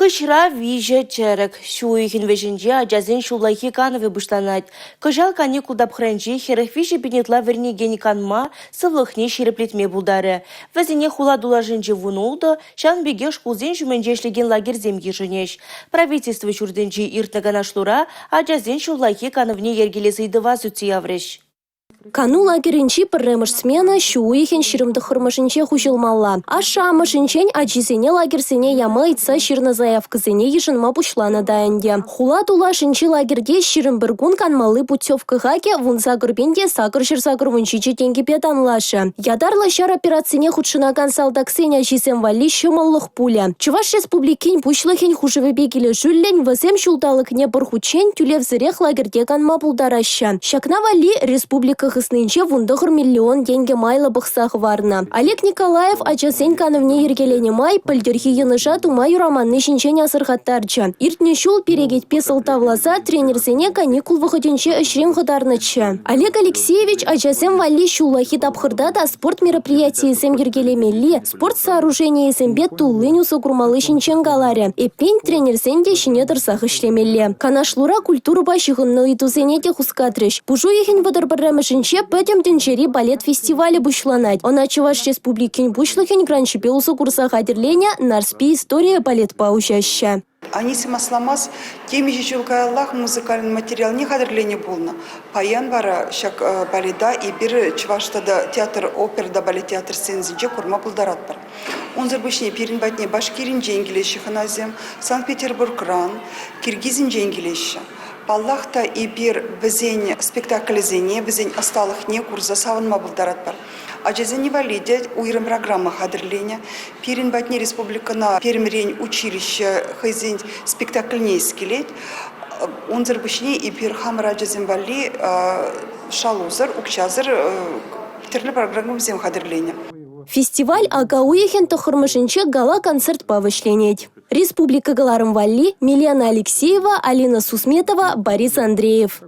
Хышра вижа чарак. Шуихин веженже ажазин шулайхи канове быштанать. Кыжал каникулда пхранжи херах вижа бенетла вернигени канма сывлыхне шереплетме булдары. Вазине хула дулажинже вунулда, шан беге шкулзин жуменжешлеген лагерь земги женеш. Правительство чурденжи иртнагана шлура ажазин шулайхи кановне ергелесі идывазу тиявреш. Кану лагеринчи пірремыш смена шуихен ширымды хырмышынче хужылмалла. Ашамышынчен ачисене лагерсене ямы айтса ширна заявкызене ешынма пушлана даянде. Хула тулашынчи лагерде ширым біргун канмалы путевка хаке вунса гырбенде сакыр вунчичи тенге петанлашы. Ядарлы шар операцине худшынаган салдаксене ачисем вали шымыллық пуля. Чуваш республикин пушлыхен хужывебе келе жүллен вазем шулталыкне бірхучен тюлевзірех лагерде канма пулдараща. Шакна вали республика хыснынче вундығыр миллион деньги майлы бұқсағы варна. Олег Николаев ачасен кановне ергелене май пілдерхи еныша тумай романны шинчен асырғаттарчы. Иртне шул перегетпе сылтавласа тренерсене каникул выходенче үшрем ғыдарнычы. Олег Алексеевич ачасен вали шулахи тапхырда да спорт мероприятиесем ергелемелли, спорт сооружениесем бет тулыню сокурмалы шинчен галаре. Эппен тренерсен де шине дырсах ишлемелли. Канашлура культура башығынны итузене де хускатрыш. Пужу ехен вадырбаррамышын пәтем тенчери балет фестивалі бұшланать. Она Чуваш республикин бұшлыхен гранчипелусы курса хадерленя нарспи история балет паушаща. Анисим Асламас теми же Аллах музыкальный материал не хадерлене булна. Паян бара шак баледа и бир Чуваштада театр оперда балет театр сензинче курма булдарат бар. Онзыр бышне перинбатне Башкирин дженгелеші ханазем, Санкт-Петербург ран, Киргизин дженгелеші. Паллахта и бир бізен спектакльзене, бізен асталықне курса савынма бұлдарат бар. Ажазени валиде уйрым программа хадырлене, Перинбатне республикана пермирень училище хайзен спектакльне скелет, онзыр бішне и бир хамыр ажазен вали шалузыр, укчазыр терлі программа бізен хадырлене. Фестиваль агауехен тохырмышынче гала концерт павышленеть. Республика Галарым Валли, Милена Алексеева, Алина Сусметова, Борис Андреев.